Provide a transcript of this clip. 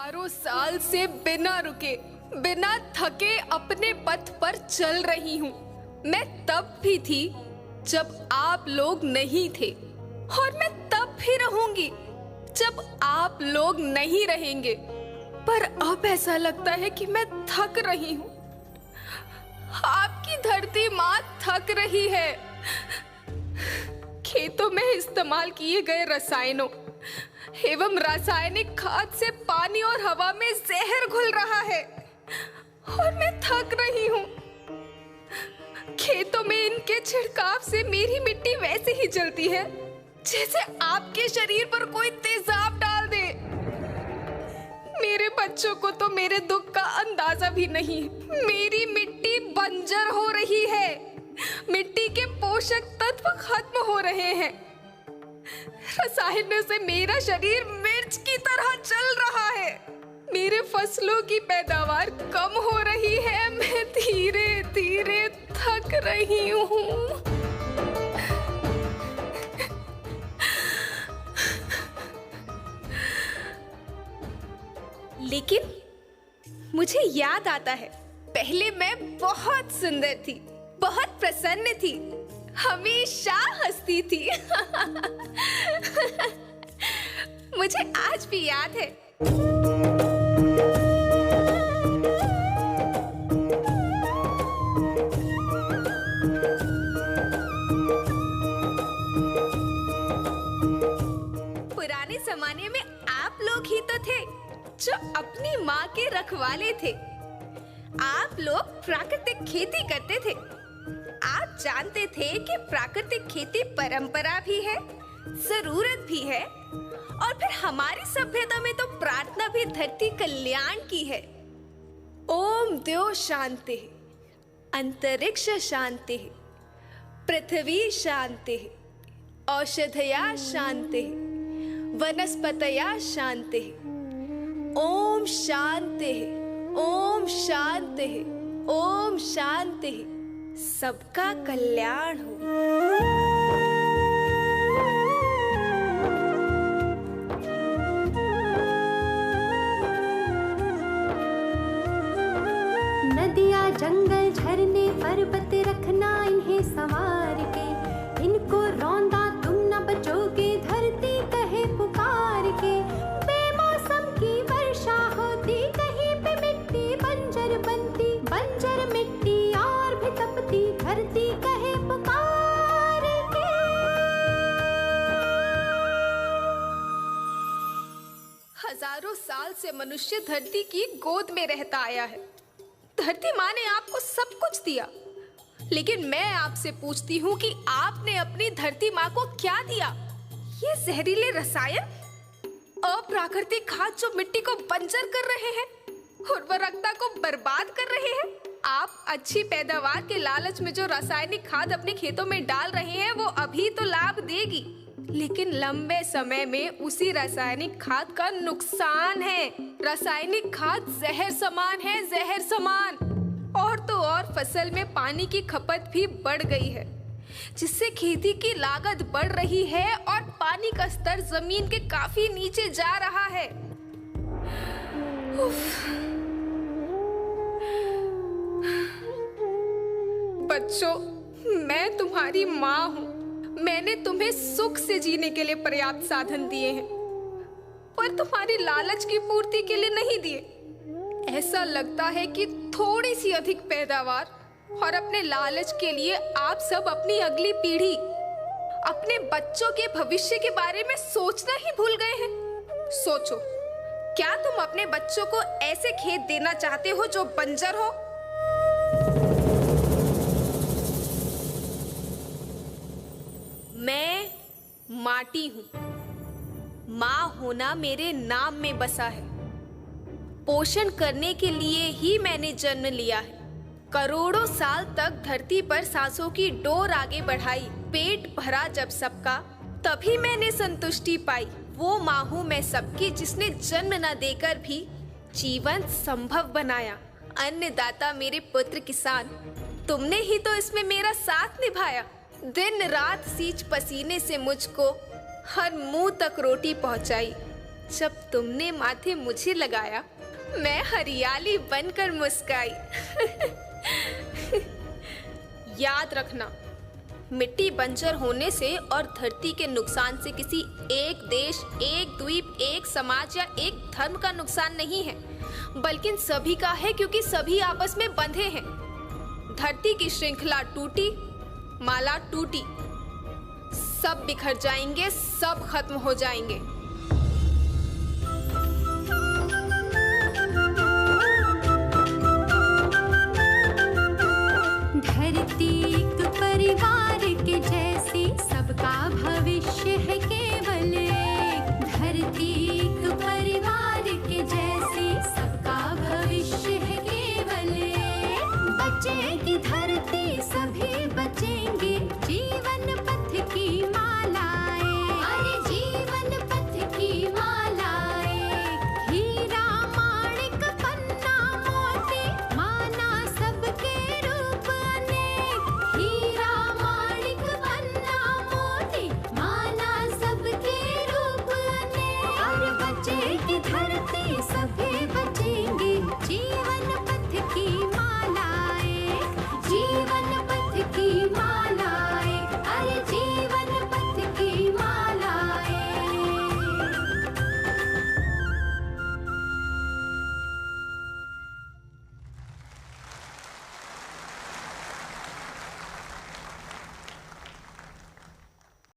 हजारों साल से बिना रुके, बिना थके अपने पथ पर चल रही हूँ। मैं तब भी थी जब आप लोग नहीं थे, और मैं तब भी रहूंगी जब आप लोग नहीं रहेंगे। पर अब ऐसा लगता है कि मैं थक रही हूँ। आपकी धरती माँ थक रही है। खेतों में इस्तेमाल किए गए रसायनों एवं रासायनिक खाद से पानी और हवा में जहर घुल रहा है, और मैं थक रही हूँ। खेतों में इनके छिड़काव से मेरी मिट्टी वैसे ही जलती है जैसे आपके शरीर पर कोई तेजाब डाल दे। मेरे बच्चों को तो मेरे दुख का अंदाजा भी नहीं। मेरी मिट्टी बंजर हो रही है। मिट्टी के पोषक तत्व खत्म हो रहे हैं। रसायनों से मेरा शरीर मिर्च की तरह जल रहा है। मेरे फसलों की पैदावार कम हो रही है। मैं धीरे धीरे थक रही हूँ। लेकिन मुझे याद आता है, पहले मैं बहुत सुंदर थी, बहुत प्रसन्न थी, हमेशा हंसती थी। मुझे आज भी याद है। पुराने जमाने में आप लोग ही तो थे जो अपनी माँ के रखवाले थे। आप लोग प्राकृतिक खेती करते थे। आप जानते थे कि प्राकृतिक खेती परंपरा भी है, जरूरत भी है, और फिर हमारी सभ्यता में तो प्रार्थना भी धरती कल्याण की है। ओम द्यो शांति, अंतरिक्ष शांति, पृथ्वी शांति, औषधया शांति, वनस्पतया शांति। ओम शांति, ओम शांति, ओम शांति। सबका कल्याण हो। नदियाँ, जंगल, झरने, पर्वत रखना इन्हें संवार के। इनको रौंदा तुम न बचोगे, धरती कहे पुकार के। बेमौसम की वर्षा होती, कहीं पे मिट्टी बंजर बनती। बंजर मिट्टी और भी तपती, धरती कहे पुकार के। हजारों साल से मनुष्य धरती की गोद में रहता आया है। धरती माँ ने आपको सब कुछ दिया, लेकिन मैं आपसे पूछती हूँ कि आपने अपनी धरती माँ को क्या दिया? ये जहरीले रसायन, अप्राकृतिक खाद जो मिट्टी को बंजर कर रहे हैं, उर्वरकता को बर्बाद कर रहे हैं। आप अच्छी पैदावार के लालच में जो रासायनिक खाद अपने खेतों में डाल रहे हैं, वो अभी तो लाभ देगी, लेकिन लंबे समय में उसी रासायनिक खाद का नुकसान है। रासायनिक खाद जहर समान है, जहर समान। और तो और फसल में पानी की खपत भी बढ़ गई है, जिससे खेती की लागत बढ़ रही है और पानी का स्तर जमीन के काफी नीचे जा रहा है। बच्चों, मैं तुम्हारी माँ हूँ। मैंने तुम्हें सुख से जीने के लिए पर्याप्त साधन दिए हैं, पर तुम्हारी लालच की पूर्ति के लिए नहीं दिए। ऐसा लगता है कि थोड़ी सी अधिक पैदावार और अपने लालच के लिए आप सब अपनी अगली पीढ़ी, अपने बच्चों के भविष्य के बारे में सोचना ही भूल गए हैं। सोचो, क्या तुम अपने बच्चों को ऐसे खेत देना चाहते हो जो बंजर हो? मैं माटी हूँ। माँ होना मेरे नाम में बसा है। पोषण करने के लिए ही मैंने जन्म लिया है। करोड़ों साल तक धरती पर सांसों की डोर आगे बढ़ाई। पेट भरा जब सबका, तभी मैंने संतुष्टि पाई। वो माँ हूँ मैं सबकी, जिसने जन्म न देकर भी जीवन संभव बनाया। अन्नदाता मेरे पुत्र किसान, तुमने ही तो इसमें मेरा साथ निभाया। दिन रात सींच पसीने से मुझको हर मुंह तक रोटी पहुंचाई। जब तुमने माथे मुझे लगाया, मैं हरियाली बनकर मुस्काई। याद रखना, मिट्टी बंजर होने से और धरती के नुकसान से किसी एक देश, एक द्वीप, एक समाज या एक धर्म का नुकसान नहीं है, बल्कि सभी का है, क्योंकि सभी आपस में बंधे हैं। धरती की श्रृंखला टूटी, माला टूटी, सब बिखर जाएंगे, सब खत्म हो जाएंगे। धरती एक परिवार के जैसी, सबका भविष्य